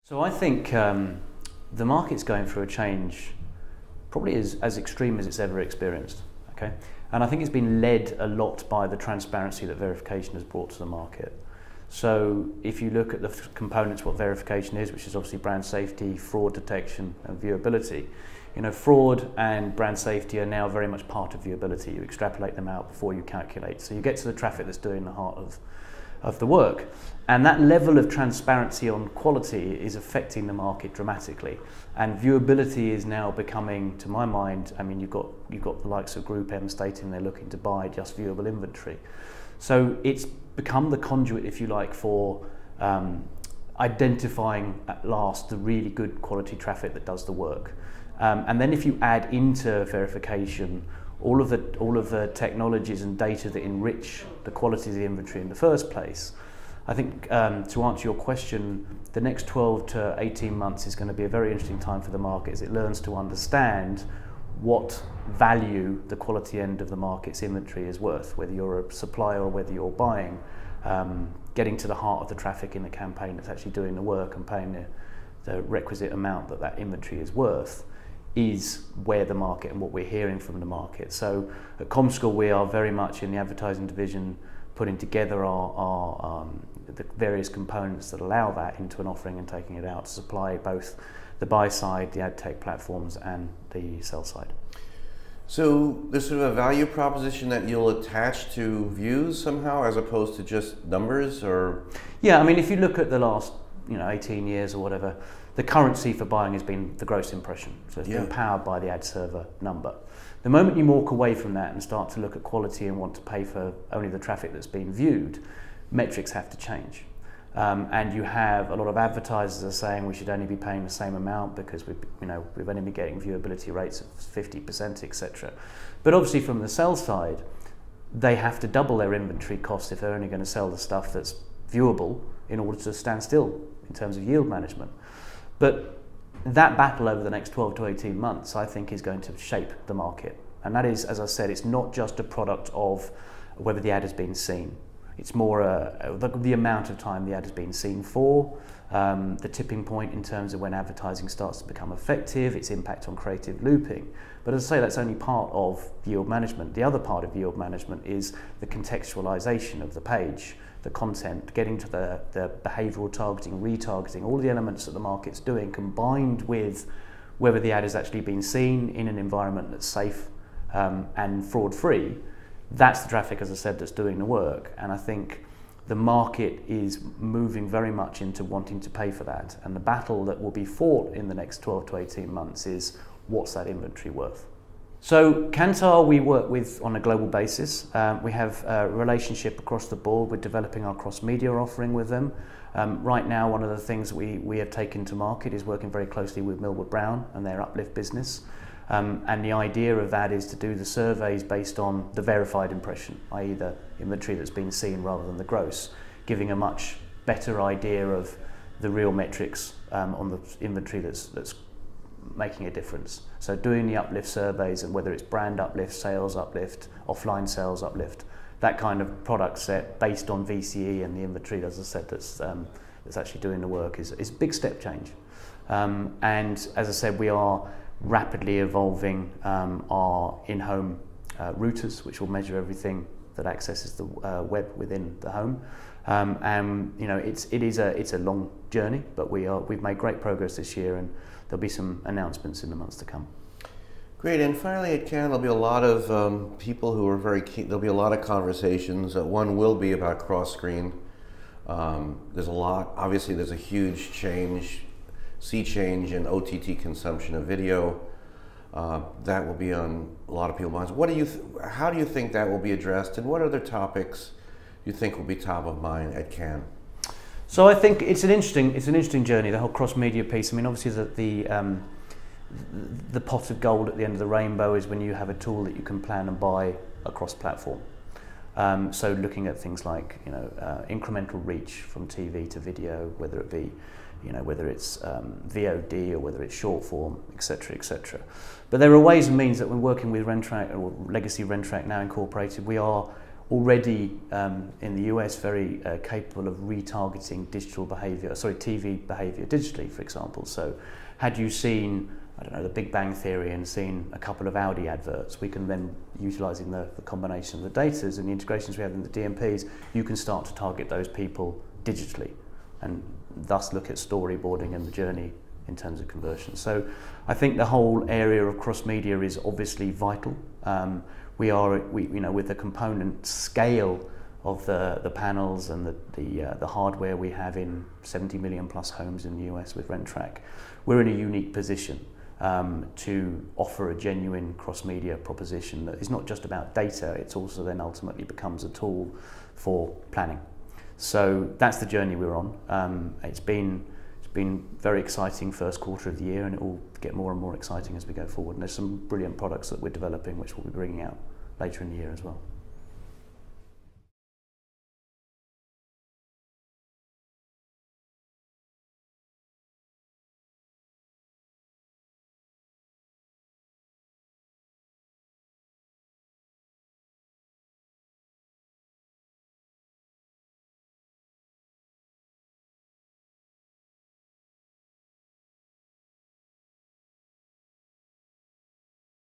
So I think the market's going through a change probably as extreme as it's ever experienced. Okay, and I think it's been led a lot by the transparency that verification has brought to the market. So if you look at the components, what verification is, which is obviously brand safety, fraud detection and viewability, you know, fraud and brand safety are now very much part of viewability. You extrapolate them out before you calculate. So you get to the traffic that's doing the heart of the work. And that level of transparency on quality is affecting the market dramatically. And viewability is now becoming, to my mind, I mean, you've got the likes of Group M stating they're looking to buy just viewable inventory. So it's become the conduit, if you like, for identifying at last the really good quality traffic that does the work. And then if you add into verification all of the technologies and data that enrich the quality of the inventory in the first place, I think to answer your question, the next 12 to 18 months is going to be a very interesting time for the market as it learns to understand what value the quality end of the market's inventory is worth, whether you're a supplier or whether you're buying, getting to the heart of the traffic in the campaign that's actually doing the work and paying the requisite amount that inventory is worth, is where the market and what we're hearing from the market. So at comScore we are very much in the advertising division putting together the various components that allow that into an offering and taking it out to supply both the buy side, the ad tech platforms and the sell side. So there's sort of a value proposition that you'll attach to views somehow as opposed to just numbers, or? Yeah, I mean if you look at the last 18 years or whatever, the currency for buying has been the gross impression. So it's been powered by the ad server number. The moment you walk away from that and start to look at quality and want to pay for only the traffic that's been viewed, metrics have to change. And you have a lot of advertisers are saying we should only be paying the same amount because we've only been getting viewability rates of 50%, etc. But obviously from the sell side, they have to double their inventory costs if they're only going to sell the stuff that's viewable in order to stand still in terms of yield management. But that battle over the next 12 to 18 months, I think, is going to shape the market. And that is, as I said, it's not just a product of whether the ad has been seen. It's more the amount of time the ad has been seen for, the tipping point in terms of when advertising starts to become effective, its impact on creative looping. But as I say, that's only part of yield management. The other part of yield management is the contextualization of the page, the content, getting to the behavioral targeting, retargeting, all the elements that the market's doing, combined with whether the ad has actually been seen in an environment that's safe and fraud-free. That's the traffic, as I said, that's doing the work. And I think the market is moving very much into wanting to pay for that. And the battle that will be fought in the next 12 to 18 months is what's that inventory worth? So Kantar we work with on a global basis. We have a relationship across the board. We're developing our cross-media offering with them. Right now, one of the things we have taken to market is working very closely with Millward Brown and their Uplift business. And the idea of that is to do the surveys based on the verified impression, i.e. the inventory that's been seen rather than the gross, giving a much better idea of the real metrics on the inventory that's making a difference. So doing the uplift surveys, and whether it's brand uplift, sales uplift, offline sales uplift, that kind of product set based on VCE and the inventory, as I said, that's actually doing the work is a big step change. And as I said, we are rapidly evolving our in-home routers, which will measure everything that accesses the web within the home. And it's a long journey, but we've made great progress this year, and there'll be some announcements in the months to come. Great, and finally at Cannes there'll be a lot of people who are very keen. There'll be a lot of conversations. One will be about cross-screen. There's a lot. Obviously, there's a huge sea change in OTT consumption of video. That will be on a lot of people's minds. How do you think that will be addressed, and what other topics do you think will be top of mind at Cannes? So I think it's an interesting journey, the whole cross-media piece. I mean, obviously the pot of gold at the end of the rainbow is when you have a tool that you can plan and buy across platform. So looking at things like incremental reach from TV to video, whether it be whether it's VOD or whether it's short form, etc., etc. But there are ways and means that we're working with Rentrack or Legacy Rentrack now incorporated. We are already in the US very capable of retargeting TV behavior digitally, for example. So had you seen, I don't know, The Big Bang Theory and seen a couple of Audi adverts, we can then, utilising the combination of the datâs and the integrations we have in the DMPs, you can start to target those people digitally and thus look at storyboarding and the journey in terms of conversion. So I think the whole area of cross-media is obviously vital. We with the component scale of the panels and the hardware we have in 70 million plus homes in the US with RentTrack, we're in a unique position to offer a genuine cross-media proposition that is not just about data, it's also then ultimately becomes a tool for planning. So that's the journey we're on. It's been very exciting first quarter of the year, and it will get more and more exciting as we go forward. And there's some brilliant products that we're developing which we'll be bringing out later in the year as well.